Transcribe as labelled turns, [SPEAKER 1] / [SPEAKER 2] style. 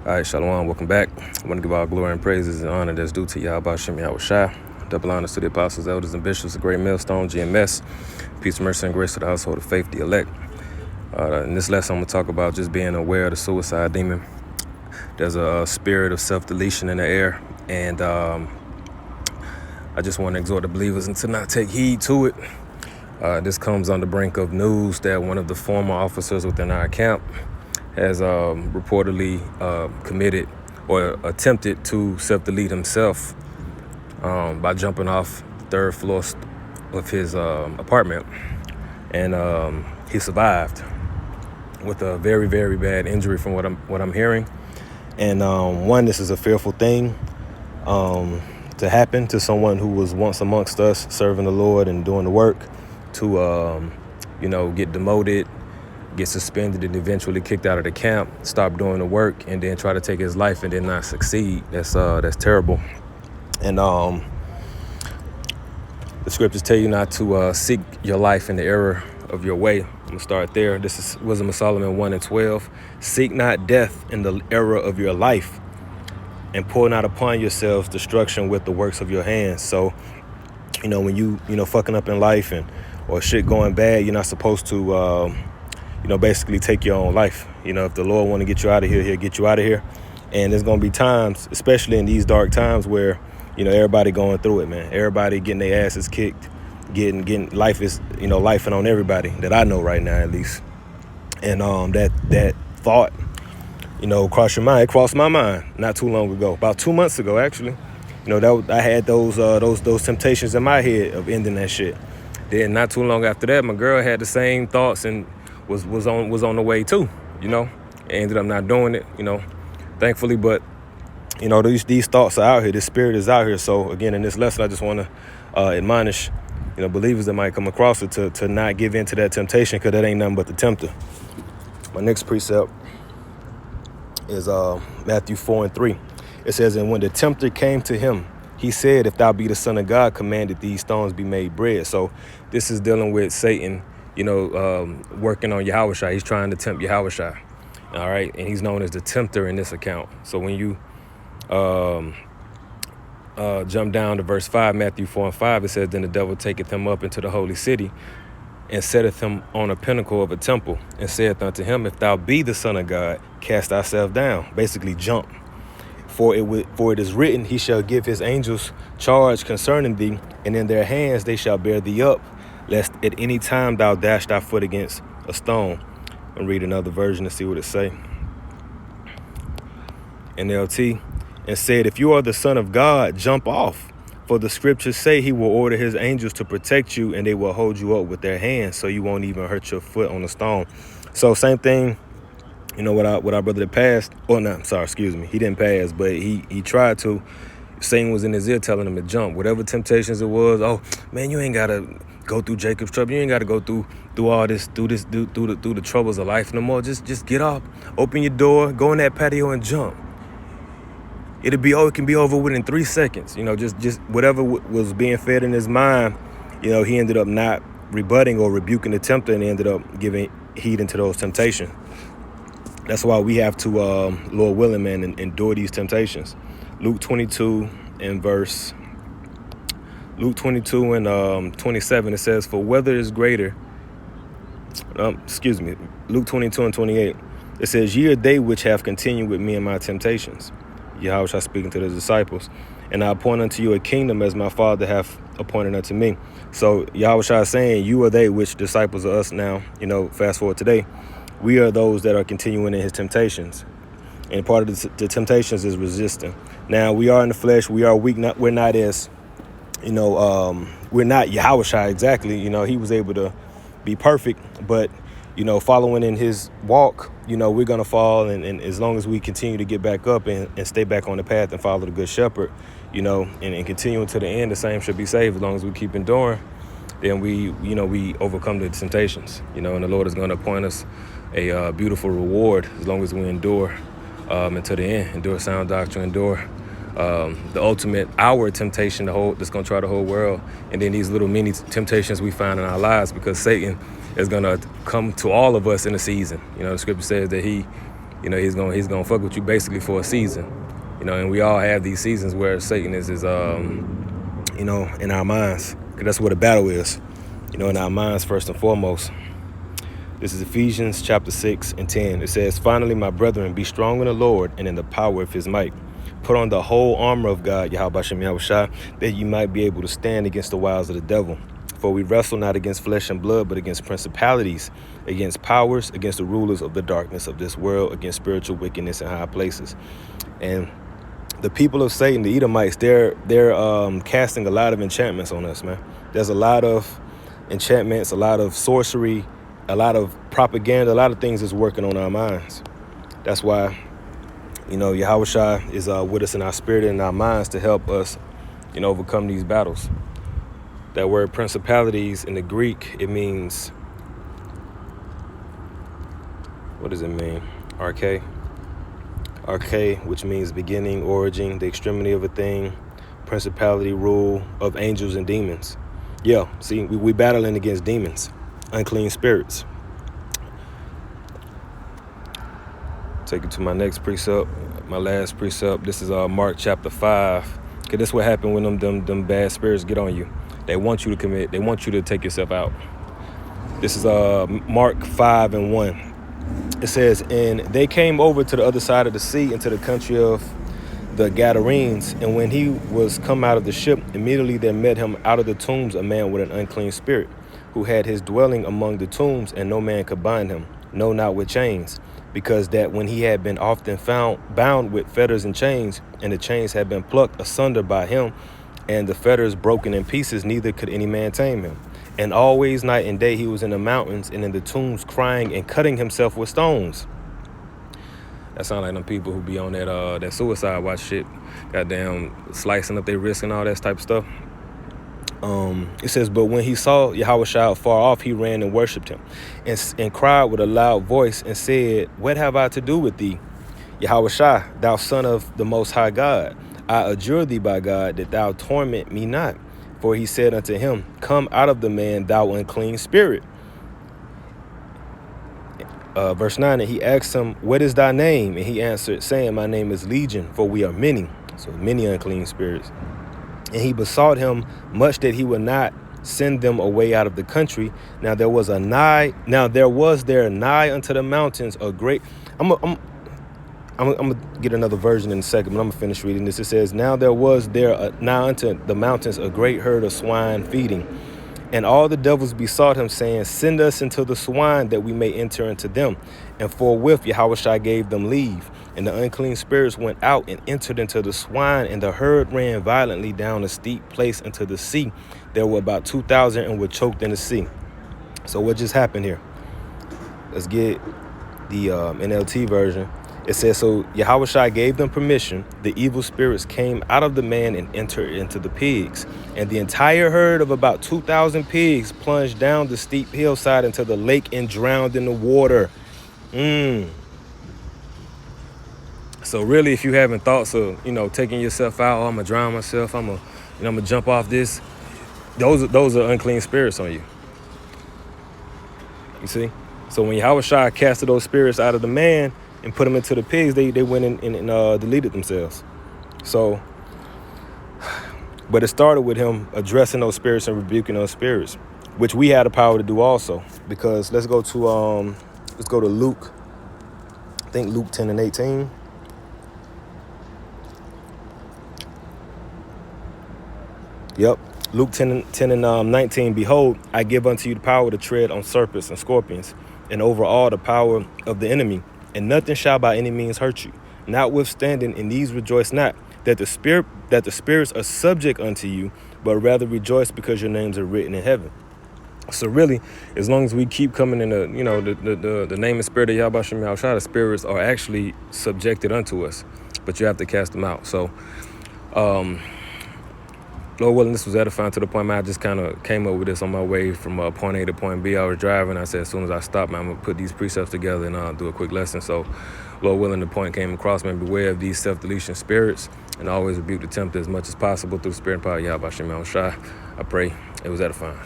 [SPEAKER 1] All right, Shalom, welcome back. I want to give all glory and praises and honor that's due to Yahweh Shem Yahweh Shai. Double honors to the apostles, elders, and bishops of Great Millstone, GMS. Peace, mercy, and grace to the household of faith, the elect. In this lesson, I'm going to talk about just being aware of the suicide demon. There's a spirit of self-deletion in the air, and I just want to exhort the believers to not take heed to it. This comes on the brink of news that one of the former officers within our camp has reportedly committed or attempted to self-delete himself by jumping off the third floor of his apartment. And he survived with a very, very bad injury from what I'm hearing. And this is a fearful thing to happen to someone who was once amongst us serving the Lord and doing the work, to get demoted, get suspended, and eventually kicked out of the camp, stop doing the work, and then try to take his life and then not succeed. That's terrible. And the scriptures tell you not to seek your life in the error of your way. I'm gonna start there. This is Wisdom of Solomon 1:12. Seek not death in the error of your life, and pour not upon yourselves destruction with the works of your hands. So, when you fucking up in life or shit going bad, you're not supposed to basically take your own life. If the Lord want to get you out of here, he'll get you out of here. And there's going to be times, especially in these dark times, where, everybody going through it, man. Everybody getting their asses kicked, getting life is, lifing on everybody that I know right now, at least. And that thought, crossed your mind. It crossed my mind not too long ago, about 2 months ago, actually. I had those temptations in my head of ending that shit. Then not too long after that, my girl had the same thoughts and was on the way too, ended up not doing it, thankfully. But these thoughts are out here. This spirit is out here. So again, in this lesson, I just want to admonish believers that might come across it to not give in to that temptation, because that ain't nothing but the tempter. My next precept is Matthew 4:3. It says, "And when the tempter came to him, he said, if thou be the Son of God, command that these stones be made bread." So this is dealing with Satan, working on Yahushua. He's trying to tempt Yahushua. All right. And he's known as the tempter in this account. So when you jump down to verse 5, Matthew 4:5, it says, "Then the devil taketh him up into the holy city, and setteth him on a pinnacle of a temple, and saith unto him, if thou be the Son of God, cast thyself down." Basically, jump. For it is written, he shall give his angels charge concerning thee, and in their hands they shall bear thee up, lest at any time thou dash thy foot against a stone. I'll read another version to see what it say. NLT, "And said, if you are the Son of God, jump off. For the scriptures say he will order his angels to protect you, and they will hold you up with their hands, so you won't even hurt your foot on a stone." So same thing, what our brother that passed, he didn't pass, but he tried to. Satan was in his ear telling him to jump. Whatever temptations it was, oh man, you ain't gotta go through Jacob's trouble. You ain't gotta go through all this, through the troubles of life no more. Just get up, open your door, go in that patio and jump. It can be over within 3 seconds. Just whatever was being fed in his mind, he ended up not rebutting or rebuking the tempter, and ended up giving heed into those temptations. That's why we have to, Lord willing, man, endure these temptations. Luke 22 and 27, it says, "For whether is greater," Luke 22 and 28, it says, "Ye are they which have continued with me in my temptations." Yahushua speaking to the disciples. "And I appoint unto you a kingdom as my Father hath appointed unto me." So Yahushua is saying, you are they which disciples of us now, fast forward today. We are those that are continuing in his temptations. And part of the temptations is resisting. Now, we are in the flesh. We are weak. We're not as, we're not Yahushua exactly. He was able to be perfect. But, following in his walk, we're going to fall. And as long as we continue to get back up and stay back on the path and follow the good shepherd, and continuing to the end, the same should be saved. As long as we keep enduring, then we overcome the temptations, and the Lord is going to appoint us a beautiful reward as long as we endure until the end, endure sound doctrine, endure the ultimate hour temptation that's going to try the whole world, and then these little mini temptations we find in our lives, because Satan is going to come to all of us in a season. The scripture says that he You know, he's gonna fuck with you basically for a season. You know, and we all have these seasons where Satan is you know, in our minds. 'Cause that's where the battle is. You know, in our minds first and foremost. This is Ephesians chapter 6 and 10. It says, "Finally, my brethren, be strong in the Lord and in the power of his might. Put on the whole armor of God, Yahweh Shem Yahushua, that you might be able to stand against the wiles of the devil. For we wrestle not against flesh and blood, but against principalities, against powers, against the rulers of the darkness of this world, against spiritual wickedness in high places." And the people of Satan, the Edomites, they're casting a lot of enchantments on us, man. There's a lot of enchantments, a lot of sorcery, a lot of propaganda, a lot of things is working on our minds. That's why, you know, Yahushua is with us in our spirit and in our minds to help us, you know, overcome these battles. That word principalities in the Greek, it means, what does it mean? Arche, which means beginning, origin, the extremity of a thing, principality, rule of angels and demons. Yeah, see, we battling against demons, unclean spirits. Take it to my next precept, my last precept. This is Mark chapter 5. Cause this is what happened when them bad spirits get on you. They want you to commit. They want you to take yourself out. This is Mark 5 and 1. It says, "And they came over to the other side of the sea into the country of the Gadarenes. And when he was come out of the ship, immediately there met him out of the tombs a man with an unclean spirit, who had his dwelling among the tombs, and no man could bind him, no, not with chains, because that when he had been often found bound with fetters and chains, and the chains had been plucked asunder by him, and the fetters broken in pieces, neither could any man tame him. And always night and day he was in the mountains and in the tombs, crying and cutting himself with stones." That sound like them people who be on that suicide watch shit, goddamn slicing up their wrists and all that type of stuff. It says, "But when he saw Yahushua far off, he ran and worshipped him, and cried with a loud voice and said, What have I to do with thee, Yahushua, thou son of the most high God? I adjure thee by God that thou torment me not. For he said unto him, Come out of the man, thou unclean spirit." Verse 9, "And he asked him, What is thy name? And he answered, saying, My name is Legion, for we are many." So many unclean spirits. "And he besought him much that he would not send them away out of the country. Now there was there nigh unto the mountains a great..." I'm gonna get another version in a second, but I'm gonna finish reading this. It says, "Now there was there nigh unto the mountains a great herd of swine feeding. And all the devils besought him, saying, Send us into the swine, that we may enter into them. And forthwith Yahushua gave them leave. And the unclean spirits went out and entered into the swine, and the herd ran violently down a steep place into the sea. There were about 2,000 and were choked in the sea." So what just happened here? Let's get the NLT version. It says, "So Yahushua gave them permission. The evil spirits came out of the man and entered into the pigs. And the entire herd of about 2,000 pigs plunged down the steep hillside into the lake and drowned in the water." So really, if you having thoughts of, you know, taking yourself out, I'm gonna drown myself, I'm gonna jump off this, those are unclean spirits on you. You see? So when Yahushua casted those spirits out of the man and put them into the pigs, they went and deleted themselves. So, but it started with him addressing those spirits and rebuking those spirits, which we had the power to do also. Because let's go to Luke. I think Luke 10 and 18. Yep. Luke 10 and 19. "Behold, I give unto you the power to tread on serpents and scorpions, and over all the power of the enemy, and nothing shall by any means hurt you. Notwithstanding, in these rejoice not, that the spirits are subject unto you, but rather rejoice because your names are written in heaven." So really, as long as we keep coming in the name and spirit of Yahweh Shem Yahushua, the spirits are actually subjected unto us, but you have to cast them out. So, Lord willing, this was edifying to the point, man, I just kind of came up with this on my way from point A to point B. I was driving. I said, as soon as I stop, man, I'm going to put these precepts together and do a quick lesson. So, Lord willing, the point came across, man, beware of these self-deletion spirits, and always rebuke the tempter as much as possible through the spirit and power of Yahweh Shem Yahushua. I pray it was edifying.